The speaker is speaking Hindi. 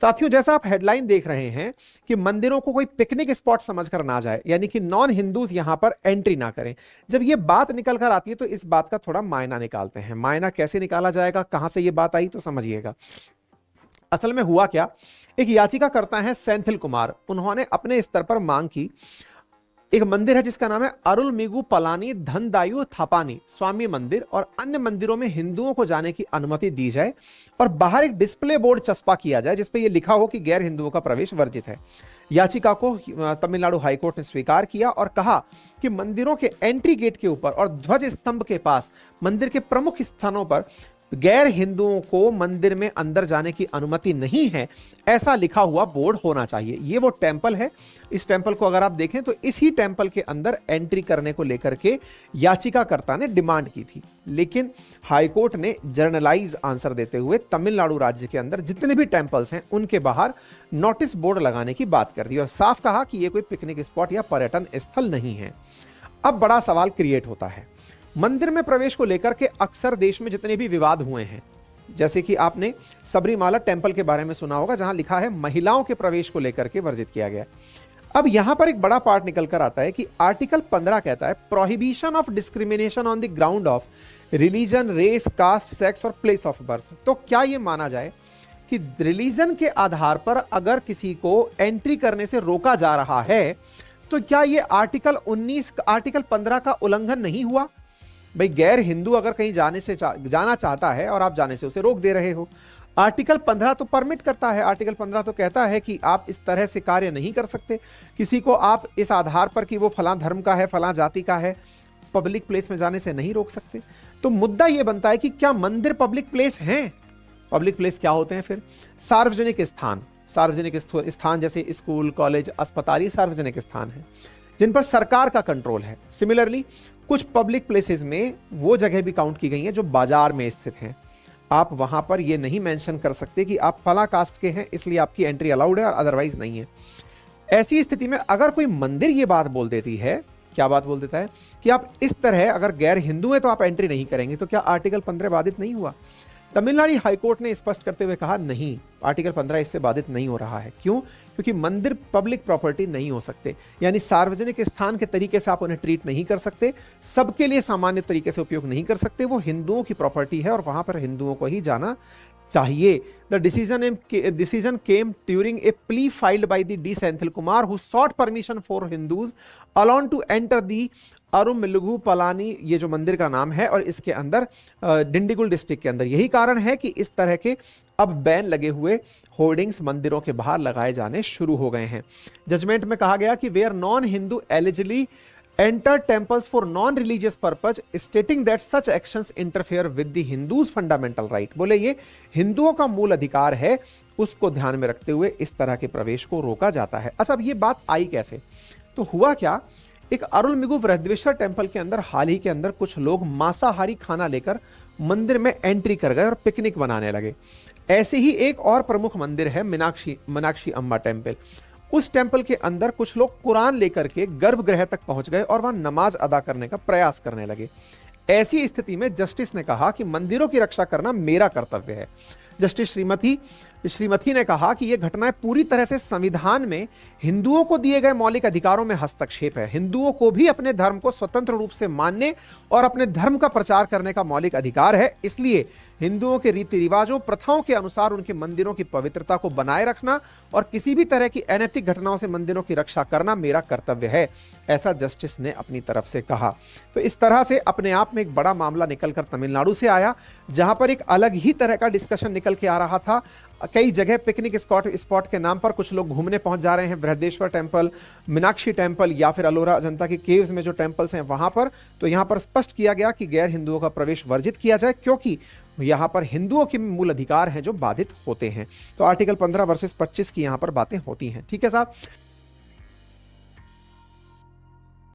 साथियों, जैसा आप हेडलाइन देख रहे हैं कि मंदिरों को कोई पिकनिक स्पॉट समझकर ना जाए, यानी कि नॉन हिंदूज यहां पर एंट्री ना करें। जब ये बात निकल कर आती है तो इस बात का थोड़ा मायना निकालते हैं। मायना कैसे निकाला जाएगा, कहां से ये बात आई, तो समझिएगा। असल में हुआ क्या, एक याचिका करता है सेंथिल कुमार। उन्होंने अपने स्तर पर मांग की, एक मंदिर है जिसका नाम है अरुलमिगु पलानी धनदायु थापानी स्वामी मंदिर, और अन्य मंदिरों में हिंदुओं को जाने की अनुमति दी जाए और बाहर एक डिस्प्ले बोर्ड चस्पा किया जाए जिसपे यह लिखा हो कि गैर हिंदुओं का प्रवेश वर्जित है। याचिका को तमिलनाडु हाईकोर्ट ने स्वीकार किया और कहा कि मंदिरों के एंट्री गेट के ऊपर और ध्वज स्तंभ के पास मंदिर के प्रमुख स्थानों पर गैर हिंदुओं को मंदिर में अंदर जाने की अनुमति नहीं है, ऐसा लिखा हुआ बोर्ड होना चाहिए। ये वो टेंपल है। इस टेंपल को अगर आप देखें तो इसी टेंपल के अंदर एंट्री करने को लेकर के याचिकाकर्ता ने डिमांड की थी, लेकिन हाईकोर्ट ने जर्नलाइज आंसर देते हुए तमिलनाडु राज्य के अंदर जितने भी टेंपल्स हैं उनके बाहर नोटिस बोर्ड लगाने की बात कर दी और साफ कहा कि यह कोई पिकनिक स्पॉट या पर्यटन स्थल नहीं है। अब बड़ा सवाल क्रिएट होता है, मंदिर में प्रवेश को लेकर के अक्सर देश में जितने भी विवाद हुए हैं, जैसे कि आपने सबरीमाला टेंपल के बारे में सुना होगा जहां लिखा है महिलाओं के प्रवेश को लेकर के वर्जित किया गया। अब यहां पर एक बड़ा पार्ट निकल कर आता है कि आर्टिकल 15 कहता है prohibition of discrimination on the ground of religion, race, caste, sex और प्लेस ऑफ बर्थ। तो क्या यह माना जाए कि रिलीजन के आधार पर अगर किसी को एंट्री करने से रोका जा रहा है तो क्या यह आर्टिकल 15 का उल्लंघन नहीं हुआ? भाई, गैर हिंदू अगर कहीं जाना चाहता है और आप जाने से उसे रोक दे रहे हो, आर्टिकल 15 तो परमिट करता है। आर्टिकल 15 तो कहता है कि आप इस तरह से कार्य नहीं कर सकते, किसी को आप इस आधार पर कि वो फलां धर्म का है, फलां जाति का है, पब्लिक प्लेस में जाने से नहीं रोक सकते। तो मुद्दा यह बनता है कि क्या मंदिर पब्लिक प्लेस हैं? पब्लिक प्लेस क्या होते हैं फिर? सार्वजनिक स्थान। सार्वजनिक स्थान जैसे स्कूल, कॉलेज, अस्पताल, ये सार्वजनिक स्थान है जिन पर सरकार का कंट्रोल है। सिमिलरली कुछ पब्लिक प्लेसेस में वो जगह भी काउंट की गई हैं जो बाजार में स्थित हैं। आप वहां पर ये नहीं मेंशन कर सकते कि आप फला कास्ट के हैं इसलिए आपकी एंट्री अलाउड है और अदरवाइज नहीं है। ऐसी स्थिति में अगर कोई मंदिर ये बात बोल देती है, क्या बात बोल देता है कि आप इस तरह अगर गैर हिंदू है तो आप एंट्री नहीं करेंगे, तो क्या आर्टिकल 15 बाधित नहीं हुआ? तमिलनाडु हाईकोर्ट ने स्पष्ट करते हुए कहा नहीं, आर्टिकल 15 इससे बाधित नहीं हो रहा है। क्यों? क्योंकि मंदिर पब्लिक प्रॉपर्टी नहीं हो सकते, यानी सार्वजनिक स्थान के तरीके से आप उन्हें ट्रीट नहीं कर सकते, सबके लिए सामान्य तरीके से उपयोग नहीं कर सकते। वो हिंदुओं की प्रॉपर्टी है और वहां पर हिंदुओं को ही जाना चाहिए। The decision came during a plea filed by the D Senthil Kumar who sought permission for Hindus alone to enter the Arulmigu Palani, ये जो मंदिर का नाम है, और इसके अंदर डिंडीगुल डिस्ट्रिक्ट के अंदर। यही कारण है कि इस तरह के अब बैन लगे हुए होर्डिंग्स मंदिरों के बाहर लगाए जाने शुरू हो गए हैं। जजमेंट में कहा गया कि where non Hindu eligibly enter temples for non religious purpose stating that such actions interfere with the Hindus fundamental right. बोले ये हिंदुओं का मूल अधिकार है, उसको ध्यान में रखते हुए इस तरह के प्रवेश को रोका जाता है। अच्छा, अब ये बात आई कैसे? तो हुआ क्या, एक अरुलमिगु वृद्धेश्वर टेंपल के अंदर हाल ही के अंदर कुछ लोग मांसाहारी खाना लेकर मंदिर में एंट्री कर गए और पिकनिक बनाने लगे। ऐसे ही एक और प्रमुख मंदिर है मीनाक्षी अम्मा टेंपल। उस टेंपल के अंदर कुछ लोग कुरान लेकर के गर्भगृह तक पहुंच गए और वहां नमाज अदा करने का प्रयास करने लगे। ऐसी स्थिति में जस्टिस ने कहा कि मंदिरों की रक्षा करना मेरा कर्तव्य है। जस्टिस श्रीमती ने कहा कि यह घटनाएं पूरी तरह से संविधान में हिंदुओं को दिए गए मौलिक अधिकारों में हस्तक्षेप है। हिंदुओं को भी अपने धर्म को स्वतंत्र रूप से मानने और अपने धर्म का प्रचार करने का मौलिक अधिकार है, इसलिए हिंदुओं के रीति रिवाजों, प्रथाओं के अनुसार उनके मंदिरों की पवित्रता को बनाए रखना और किसी भी तरह की अनैतिक घटनाओं से मंदिरों की रक्षा करना मेरा कर्तव्य है, ऐसा जस्टिस ने अपनी तरफ से कहा। तो इस तरह से अपने आप में एक बड़ा मामला निकलकर तमिलनाडु से आया, जहां पर एक अलग ही तरह का डिस्कशन निकल के आ रहा था। कई जगह पिकनिक स्पॉट के नाम पर कुछ लोग घूमने पहुंच जा रहे हैं, बृहदेश्वर टेंपल, मीनाक्षी टेंपल या फिर अलोरा अजंता के केव्स में जो टेंपल्स हैं वहां पर। तो यहां पर स्पष्ट किया गया कि गैर हिंदुओं का प्रवेश वर्जित किया जाए, क्योंकि यहां पर हिंदुओं के मूल अधिकार हैं जो बाधित होते हैं। तो आर्टिकल 15 वर्सेस 25 की यहां पर बातें होती हैं। ठीक है साहब।